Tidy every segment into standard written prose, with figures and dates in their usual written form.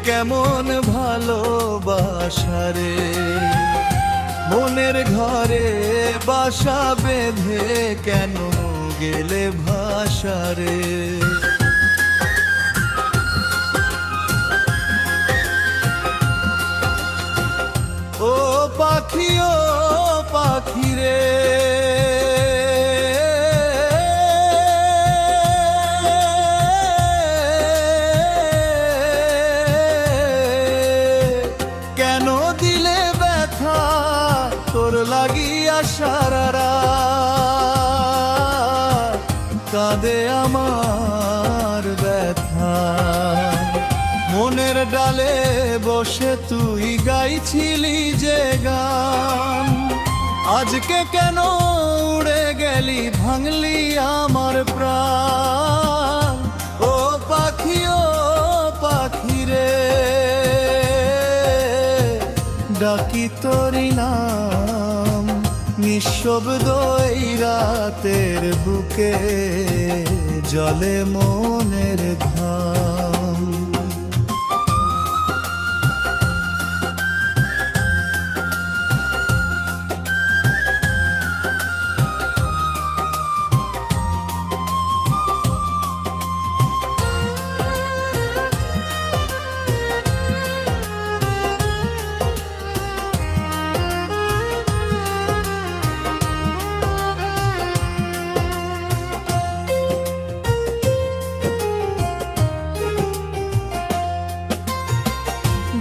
কেমন ভালোবাসা রে, মনের ঘরে বাসা বেঁধে কেন গেলে ভাষা রে। ও পাখি রে, কেন দিলে ব্যথা তোর লাগিয়া সারা রাত কাঁদে আমার ব্যথা। মনের ডালে বসে তুই গাইছিলি যে গান, আজকে কেন উড়ে গেলি ভাঙলি আমার প্রাণ। ও পাখি রে, ডাকি তোরি নাম নিঃশব্দ এই রাতের বুকে, জলে মনের ঘাম।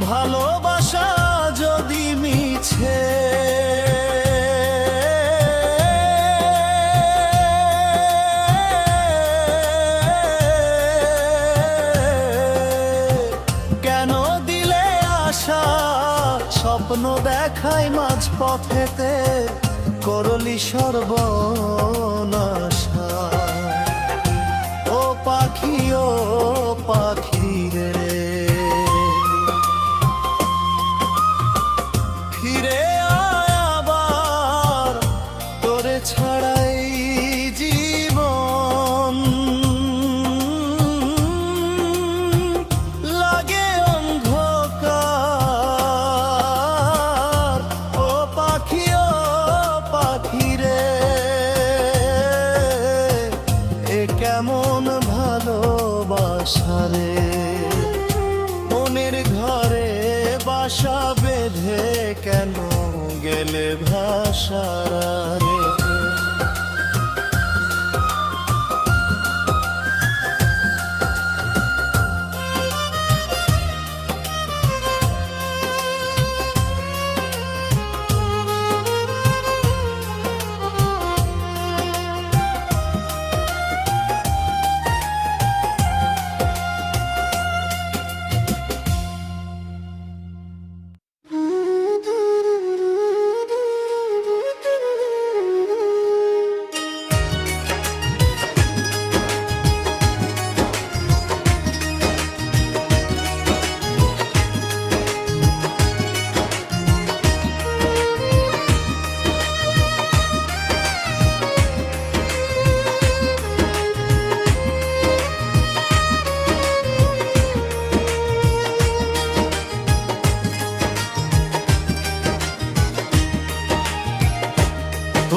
ভালোবাসা যদি মিছে, কেন দিলে আশা স্বপ্ন দেখাই মাঝ পথেতে করলি সর্বনাশা। ও পাখি রে, ফিরে আয় আবার তোরে ছাড়াই জীবন লাগে অন্ধকার। ও পাখি রে, এ কেমন ভালোবাসা রে, মনের ঘরে বাসা বেঁধে কেন গেলে ভাষা রে।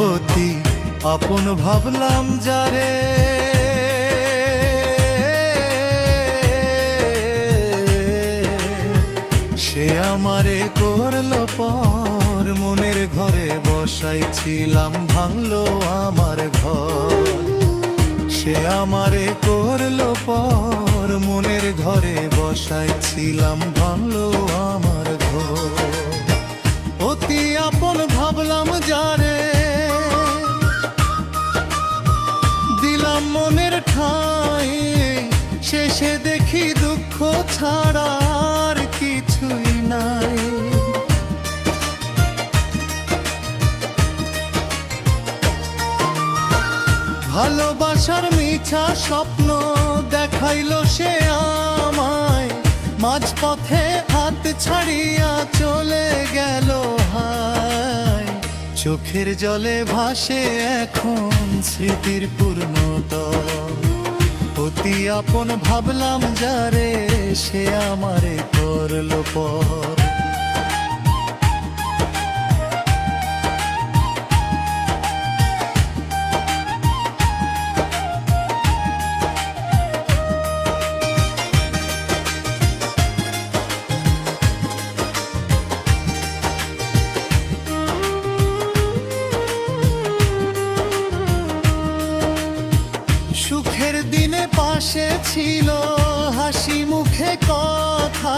অতি আপন ভাবলাম যারে, সে আমারে করলো পর, মনের ঘরে বসাইছিলাম ভাঙলো আমার ঘর। সে আমারে করলো পর, মনের ঘরে বসাইছিলাম ভাঙলো আমার ঘর। অতি আপন ভাবলাম যারে, দিলাম মনের ঠাই, শেষে দেখি দুঃখ ছাড়া আর কিছুই নাই। ভালোবাসার মিছা স্বপ্ন দেখাইলো সে আমায়, মাঝপথে হাত ছাড়িয়া চলে গেল হায়। চোখের জলে ভাসে এখন স্মৃতির পূর্ণতম, অতি আপন ভাবলাম যারে, সে আমারে পর। সুখের দিনে পাশে ছিল হাসি মুখে কথা,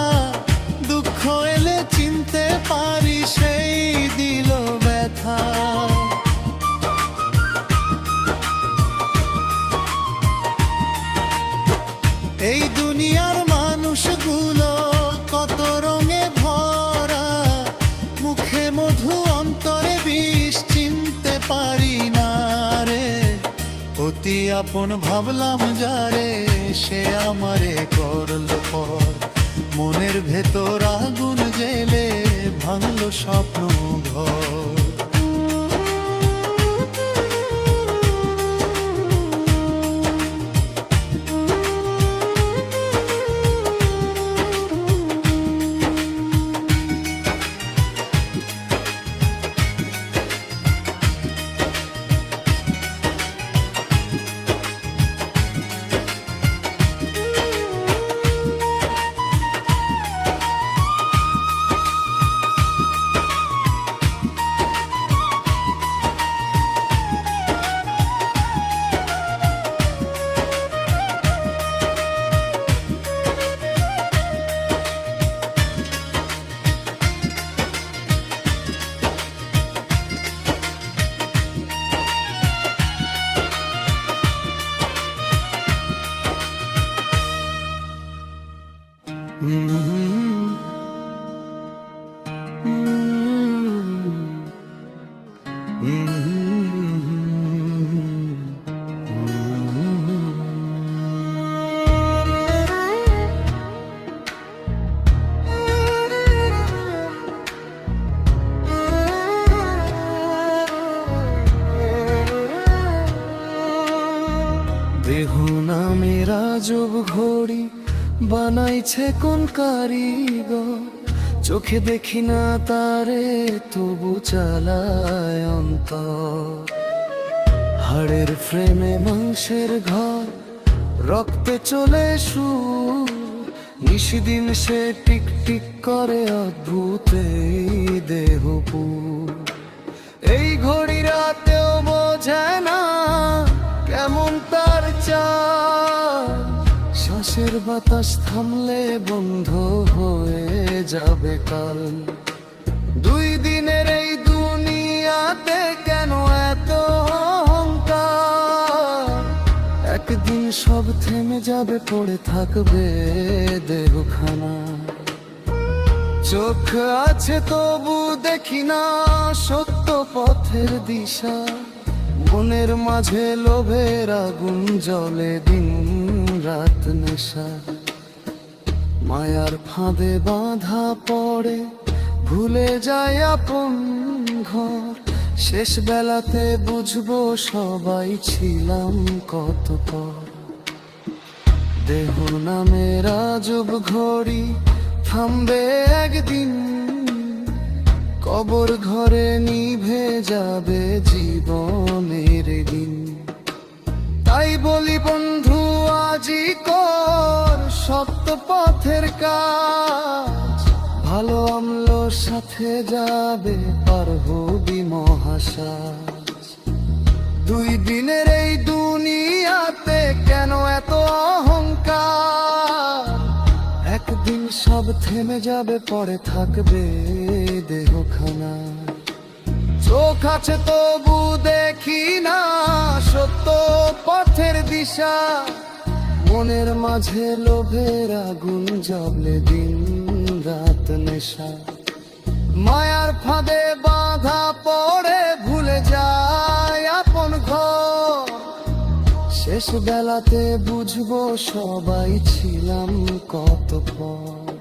দুঃখ এলে চিনতে পারি সেই দিল ব্যথা। এই দুনিয়ার মানুষগুলো কত রঙে ভরা, মুখে মধু অন্তরে বিষ চিনতে পারি না রে। অতি আপন ভাবলাম যারে, সে আমারে করল পর। মনের ভেতর আগুন জেলে ভাঙলো স্বপ্ন ঘর। দেহ নামের আজব ঘড়ি বানাইছে কোন কারিগর, চোখে দেখি না তারে তবু চালায় অন্তর। হাড়ের ফ্রেমে মাংসের ঘর, রক্তে চলে সুর, নিশিদিন সে টিক টিক করে অদ্ভুত এই দেহপুর। এই ঘড়ি রাতেও বোঝে না কেমন তার চাল, শ্বাসের বাতাস থামলে বন্ধ হয়ে যাবে কাল। দুই দিনের এই দুনিয়াতে কেন এত অহংকার, একদিন সব থেমে যাবে পড়ে থাকবে দেহখানা। চোখ আছে তবু দেখি না সত্য পথের দিশা, মনের মাঝে লোভের আগুন জ্বলে দিন রাত নেশা। মায়ার ফাঁদে বাঁধা পড়ে ভুলে যায় আপন ঘর, শেষ বেলাতে বুঝবো সবাই ছিলাম কত পর। দেহ নামের আজব ঘড়ি থামবে একদিন, কবর ঘরে নিভে যাবে জীবনের দিন। তাই বলি বন্ধু আজি কর সত্য পথের কাজ, ভালো আমলোর সাথে যাবে পার হবি মহাশ্বাস। দুই দিনের এই দুনিয়াতে কেন এত অহংকার, একদিন সব থেমে যাবে পড়ে থাকবে দেহখানা। চোখ আছে তবু দেখি না সত্য পথের দিশা, মনের মাঝে লোভের আগুন জ্বলে দিন রাত নেশা। মায়ার ফাঁদে বাঁধা পড়ে ভুলে যায় আপন ঘর, শেষ বেলাতে বুঝবো সবাই ছিলাম কত পর।